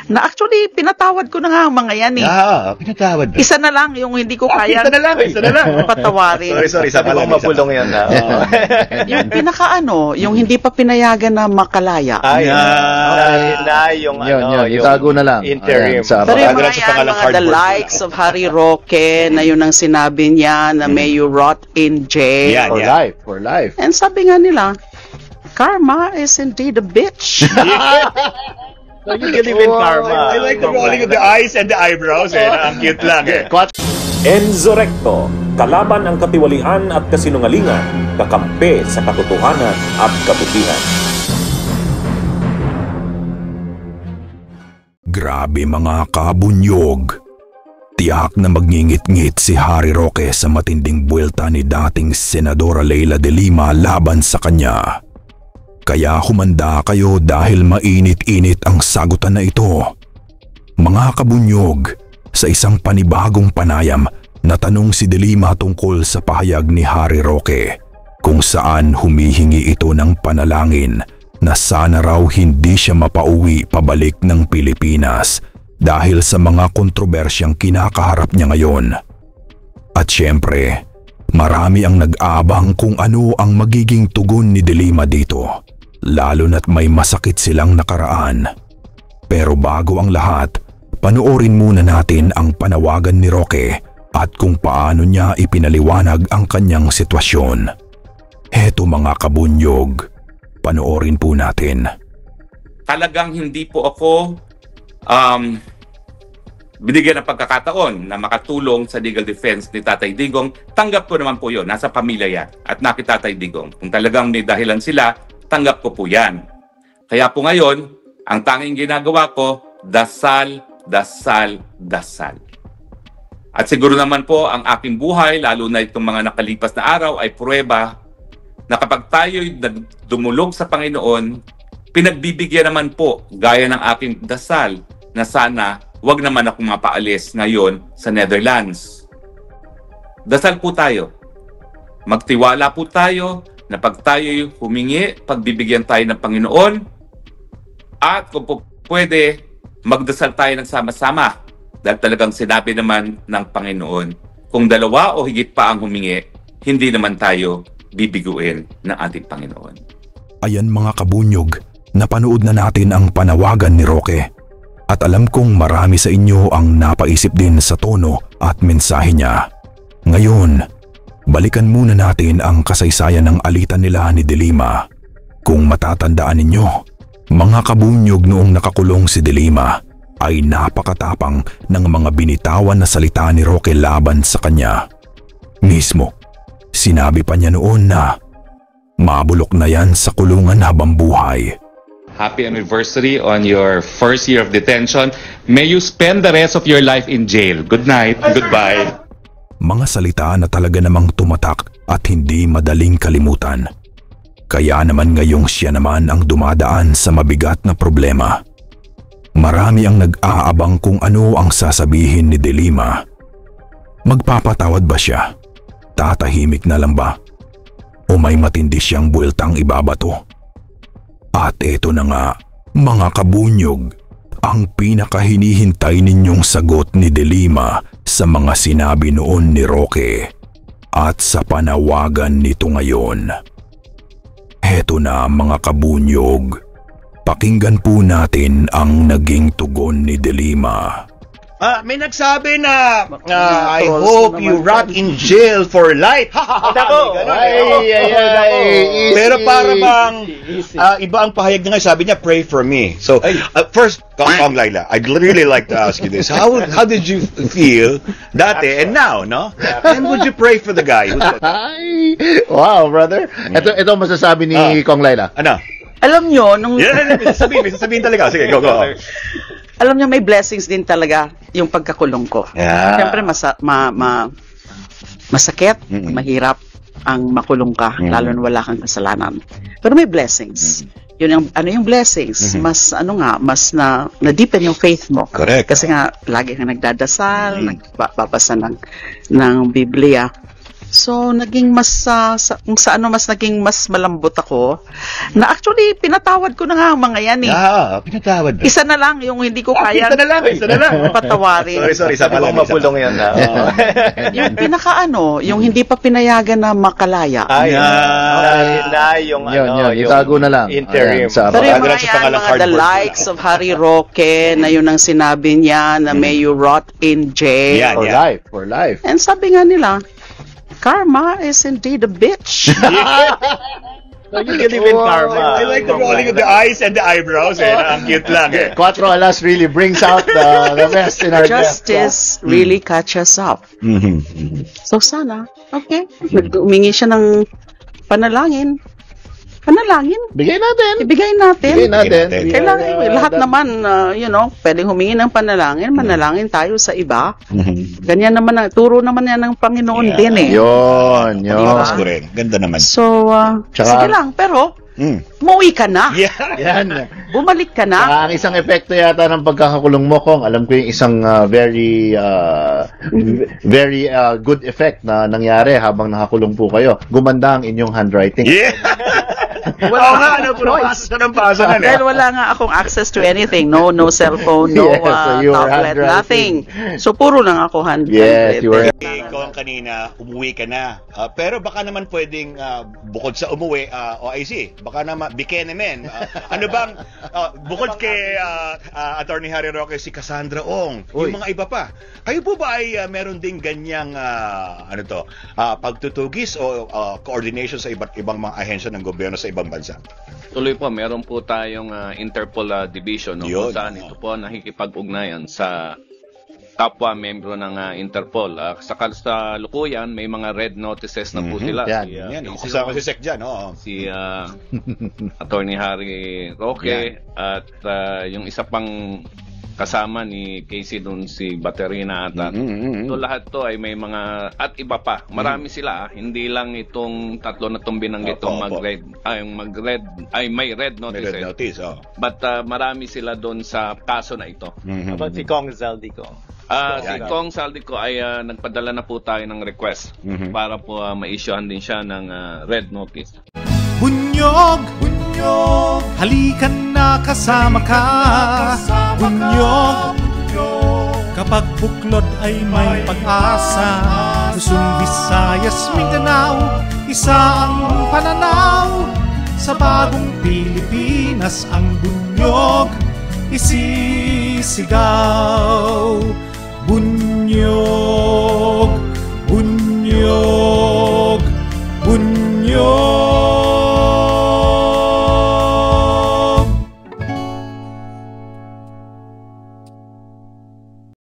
Na actually, pinatawad ko na nga ang mga yan eh. Pinatawad. Isa na lang yung hindi ko kaya. Isa na lang. Patawarin. Sorry, sabi ko mapulong yan na. Yung yung hindi pa pinayagan na makalaya. Yung itago na lang. Interim. Pero yung mga yan, the likes of Harry Roque, na yun ang sinabi niya, na may you rot in jail. For life. And sabi nga nila, karma is indeed a bitch. So you believe in karma. I like the rolling of the eyes and the eyebrows. Ang cute lang. Enzo Recto, kalaban ang katiwalian at kasinungalingan, kakampi sa katotohanan at kabutihan. Grabe mga kabunyog. Tiyak na magngingit-ngit si Harry Roque sa matinding buwelta ni dating Senadora Leila de Lima laban sa kanya. Kaya humanda kayo dahil mainit-init ang sagutan na ito. Mga kabunyog, sa isang panibagong panayam, natanong si de Lima tungkol sa pahayag ni Harry Roque, kung saan humihingi ito ng panalangin na sana raw hindi siya mapauwi pabalik ng Pilipinas dahil sa mga kontrobersyang kinakaharap niya ngayon. At syempre, marami ang nag-aabang kung ano ang magiging tugon ni de Lima dito, lalo na't may masakit silang nakaraan. Pero bago ang lahat, panoorin muna natin ang panawagan ni Roque at kung paano niya ipinaliwanag ang kanyang sitwasyon. Heto mga kabunyog, panoorin po natin. Talagang hindi po ako binigyan ng pagkakataon na makatulong sa legal defense ni Tatay Digong. Tanggap ko naman po yun. Nasa pamilya yan at Tatay Digong. Kung talagang may dahilan sila, tanggap ko po yan. Kaya po ngayon, ang tanging ginagawa ko, dasal, dasal, dasal. At siguro naman po ang aking buhay, lalo na itong mga nakalipas na araw, ay pruweba na kapag tayo'y dumulog sa Panginoon, pinagbibigyan naman po, gaya ng aking dasal, na sana wag naman akong mapaalis ngayon sa Netherlands. Dasal po tayo. Magtiwala po tayo na pag tayo'y humingi, pagbibigyan tayo ng Panginoon, at kung po pwede, magdasal tayo ng sama-sama dahil talagang sinabi naman ng Panginoon, kung dalawa o higit pa ang humingi, hindi naman tayo bibiguin ng ating Panginoon. Ayan mga kabunyog, napanood na natin ang panawagan ni Roque. At alam kong marami sa inyo ang napaisip din sa tono at mensahe niya. Ngayon, balikan muna natin ang kasaysayan ng alitan nila ni de Lima. Kung matatandaan ninyo, mga kabunyog, noong nakakulong si de Lima ay napakatapang ng mga binitawan na salita ni Roque laban sa kanya. Mismo, sinabi pa niya noon na mabulok na yan sa kulungan habang buhay. Happy anniversary on your first year of detention. May you spend the rest of your life in jail. Good night. Goodbye. Mga salita na talaga namang tumatak at hindi madaling kalimutan. Kaya naman ngayong siya naman ang dumadaan sa mabigat na problema. Marami ang nag-aabang kung ano ang sasabihin ni de Lima. Magpapatawad ba siya? Tatahimik na lang ba? O may matindi siyang buweltang ibabato? At eto na nga, mga kabunyog, ang pinakahinihintay ninyong sagot ni de Lima sa mga sinabi noon ni Roque at sa panawagan nito ngayon. Heto na mga kabunyog, pakinggan po natin ang naging tugon ni de Lima. May nagsabi na I hope you rot in jail for life. Pero para bang iba ang pahayag niya, sabi niya pray for me. So first, Kong Laila, I'd really like to ask you this. How did you feel dati and now, no? And would you pray for the guy? Wow, brother. Ito masasabi ni Kong Laila. Ano? Alam nyo, nung... sabihin talaga. Sige, go. Alam niyo, may blessings din talaga yung pagkakulong ko. Yeah. Siyempre, masakit, mahirap ang makulong ka, lalo na wala kang kasalanan. Pero may blessings. Yun yung blessings? Mas na-deepen yung faith mo. Correct. Kasi nga, lagi kang nagdadasal, nagbabasa ng Biblia. So, naging mas, kung sa ano mas naging mas malambot ako, na actually, pinatawad ko na nga ang mga yan eh. Pinatawad. Isa na lang, yung hindi ko kaya Isa na lang. patawarin. Sorry, isa pa lang. Mapulong yan na. Yung yung hindi pa pinayagan na makalaya. Yung Yun, itago na lang. interim. Ayan, sa Pero yung Pagkakaroon mga sa yan, pangalang mga the cardboard likes of Harry Roque, na yun ang sinabi niya, na may you rot in jail. Yan, for yan. life, for life. And sabi nga nila, karma is indeed a bitch. So you believe in karma. I like the rolling of the eyes and the eyebrows. Ang cute lang. Cuatro Alas really brings out the best in our guests. Justice really catches up. Mhm. So sana, okay, humingi siya ng panalangin. Panalangin, Bigay natin. ibigay natin. Bigay natin. Kailangan, lahat naman, pwedeng humingi ng panalangin, manalangin tayo sa iba. Ganyan naman, turo naman yan ng Panginoon din eh. Yun. Tapos ko rin. Ganda naman. So, Tsaka- sige lang, pero, Mm. umuwi ka na. Yan. Bumalik ka na. Ang isang epekto yata ng pagkakakulong mo, Kong, alam ko yung isang very good effect na nangyari habang nakakulong po kayo. Gumanda ang inyong handwriting. Yeah! Wala Dahil Dahil wala nga akong access to anything. No cellphone, no Yes, so you were tablet, handwriting. nothing. So, puro lang ako Yes, you were. Ikaw ang kanina, umuwi ka na. Pero baka naman pwedeng, bukod sa umuwi, OIC, baka naman, Bikenemen. Ano bang, bukod kay Attorney Harry Roque, si Cassandra Ong, yung mga iba pa. Kayo po ba ay meron ding ganyang, pagtutugis o coordination sa iba't ibang mga ahensya ng gobyerno sa ibang bansa? Tuloy po, meron po tayong Interpol Division kung saan ito po nakikipag-ugnayan sa kapwa membro ng Interpol. Sa kasalukuyan, may mga red notices na po sila. Yan, kasama si Sec dyan, Si Attorney Harry Roque at yung isa pang kasama ni Casey doon, si Baterina ata. So lahat to ay may mga, at iba pa. Marami sila. Hindi lang itong tatlo na itong binanggit itong may red notice. May red notice, But marami sila doon sa kaso na ito. About si Kong Zaldico? Si Kong Zaldico ay nagpadala na po tayo ng request para po ma-issuehan din siya ng red notice. Bunyog, halikan na kasama ka. Bunyog, kapag buklod ay may pag-asa. Luzon, Visayas, Mindanao, isa ang pananaw. Sa bagong Pilipinas ang bunyog isisigaw. Bunyog,